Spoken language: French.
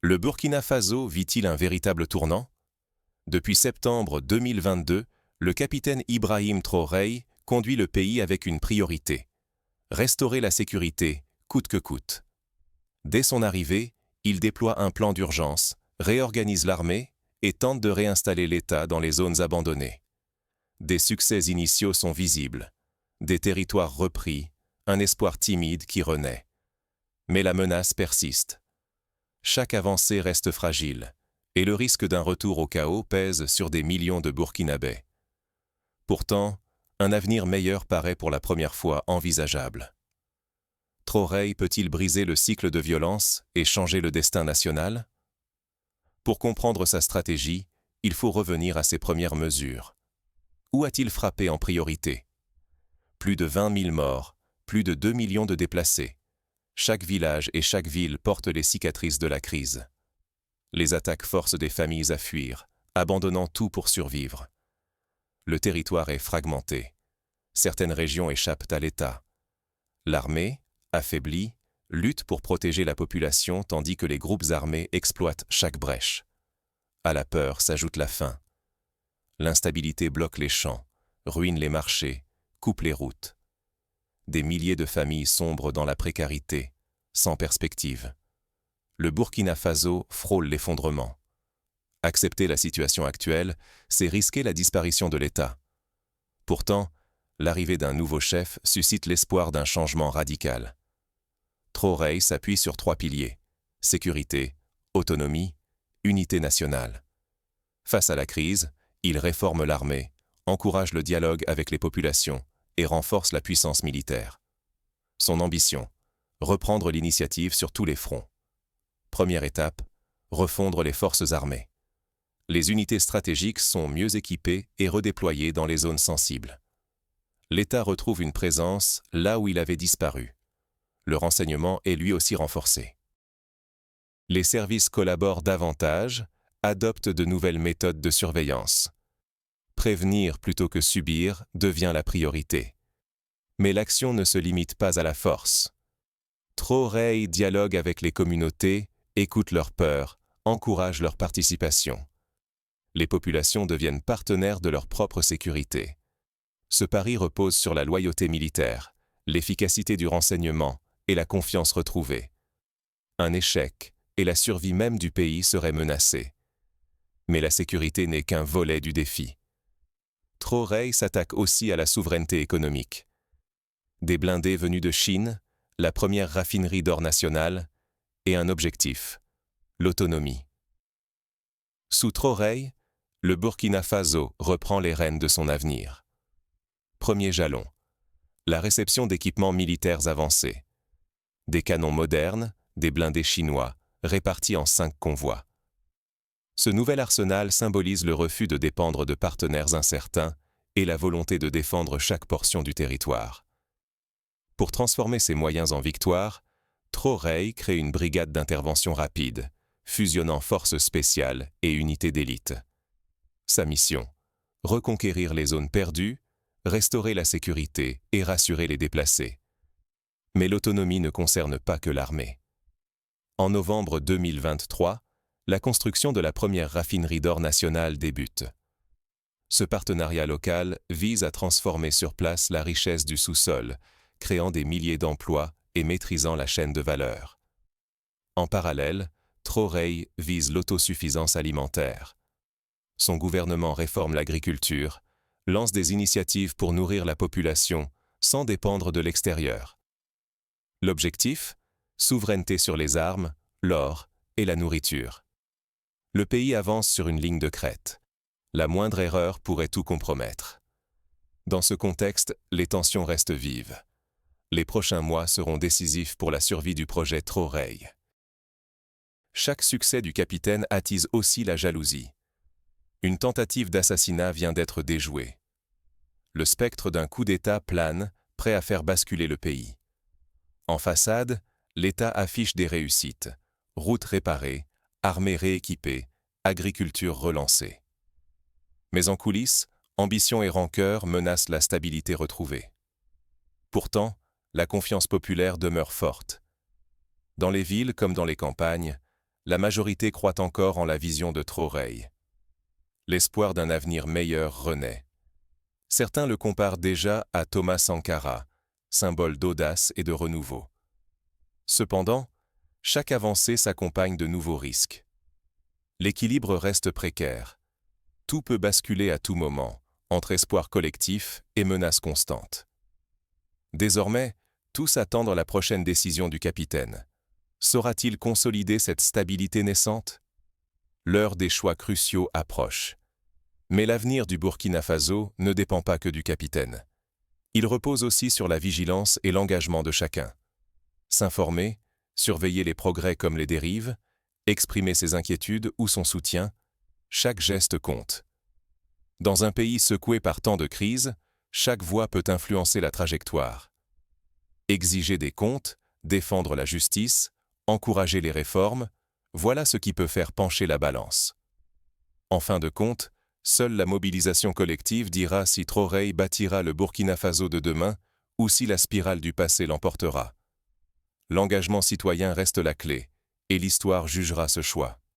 Le Burkina Faso vit-il un véritable tournant? Depuis septembre 2022, le capitaine Ibrahim Traoré conduit le pays avec une priorité: restaurer la sécurité, coûte que coûte. Dès son arrivée, il déploie un plan d'urgence, réorganise l'armée et tente de réinstaller l'État dans les zones abandonnées. Des succès initiaux sont visibles, des territoires repris, un espoir timide qui renaît. Mais la menace persiste. Chaque avancée reste fragile, et le risque d'un retour au chaos pèse sur des millions de Burkinabés. Pourtant, un avenir meilleur paraît pour la première fois envisageable. Traoré peut-il briser le cycle de violence et changer le destin national? Pour comprendre sa stratégie, il faut revenir à ses premières mesures. Où a-t-il frappé en priorité? Plus de 20 000 morts, plus de 2 millions de déplacés. Chaque village et chaque ville portent les cicatrices de la crise. Les attaques forcent des familles à fuir, abandonnant tout pour survivre. Le territoire est fragmenté. Certaines régions échappent à l'État. L'armée, affaiblie, lutte pour protéger la population tandis que les groupes armés exploitent chaque brèche. À la peur s'ajoute la faim. L'instabilité bloque les champs, ruine les marchés, coupe les routes. Des milliers de familles sombrent dans la précarité, sans perspective. Le Burkina Faso frôle l'effondrement. Accepter la situation actuelle, c'est risquer la disparition de l'État. Pourtant, l'arrivée d'un nouveau chef suscite l'espoir d'un changement radical. Traoré s'appuie sur 3 piliers: sécurité, autonomie, unité nationale. Face à la crise, il réforme l'armée, encourage le dialogue avec les populations et renforce la puissance militaire. Son ambition: reprendre l'initiative sur tous les fronts. Première étape, refondre les forces armées. Les unités stratégiques sont mieux équipées et redéployées dans les zones sensibles. L'État retrouve une présence là où il avait disparu. Le renseignement est lui aussi renforcé. Les services collaborent davantage, adoptent de nouvelles méthodes de surveillance. Prévenir plutôt que subir devient la priorité. Mais l'action ne se limite pas à la force. Traoré dialogue avec les communautés, écoute leurs peurs, encourage leur participation. Les populations deviennent partenaires de leur propre sécurité. Ce pari repose sur la loyauté militaire, l'efficacité du renseignement et la confiance retrouvée. Un échec et la survie même du pays serait menacée. Mais la sécurité n'est qu'un volet du défi. Traoré s'attaque aussi à la souveraineté économique. Des blindés venus de Chine, la première raffinerie d'or nationale, et un objectif: l'autonomie. Sous Traoré, le Burkina Faso reprend les rênes de son avenir. Premier jalon: la réception d'équipements militaires avancés. Des canons modernes, des blindés chinois, répartis en 5 convois. Ce nouvel arsenal symbolise le refus de dépendre de partenaires incertains et la volonté de défendre chaque portion du territoire. Pour transformer ces moyens en victoire, Traoré crée une brigade d'intervention rapide, fusionnant forces spéciales et unités d'élite. Sa mission: reconquérir les zones perdues, restaurer la sécurité et rassurer les déplacés. Mais l'autonomie ne concerne pas que l'armée. En novembre 2023, la construction de la première raffinerie d'or nationale débute. Ce partenariat local vise à transformer sur place la richesse du sous-sol, créant des milliers d'emplois et maîtrisant la chaîne de valeur. En parallèle, Traoré vise l'autosuffisance alimentaire. Son gouvernement réforme l'agriculture, lance des initiatives pour nourrir la population sans dépendre de l'extérieur. L'objectif: souveraineté sur les armes, l'or et la nourriture. Le pays avance sur une ligne de crête. La moindre erreur pourrait tout compromettre. Dans ce contexte, les tensions restent vives. Les prochains mois seront décisifs pour la survie du projet Traoré. Chaque succès du capitaine attise aussi la jalousie. Une tentative d'assassinat vient d'être déjouée. Le spectre d'un coup d'État plane, prêt à faire basculer le pays. En façade, l'État affiche des réussites: routes réparées, armée rééquipée, agriculture relancée. Mais en coulisses, ambition et rancœur menacent la stabilité retrouvée. Pourtant, la confiance populaire demeure forte. Dans les villes comme dans les campagnes, la majorité croit encore en la vision de Traoré. L'espoir d'un avenir meilleur renaît. Certains le comparent déjà à Thomas Sankara, symbole d'audace et de renouveau. Cependant, chaque avancée s'accompagne de nouveaux risques. L'équilibre reste précaire. Tout peut basculer à tout moment, entre espoir collectif et menaces constantes. Désormais, tous attendent la prochaine décision du capitaine. Saura-t-il consolider cette stabilité naissante? L'heure des choix cruciaux approche. Mais l'avenir du Burkina Faso ne dépend pas que du capitaine. Il repose aussi sur la vigilance et l'engagement de chacun. S'informer, surveiller les progrès comme les dérives, exprimer ses inquiétudes ou son soutien, chaque geste compte. Dans un pays secoué par tant de crises, chaque voix peut influencer la trajectoire. Exiger des comptes, défendre la justice, encourager les réformes, voilà ce qui peut faire pencher la balance. En fin de compte, seule la mobilisation collective dira si Traoré bâtira le Burkina Faso de demain ou si la spirale du passé l'emportera. L'engagement citoyen reste la clé, et l'histoire jugera ce choix.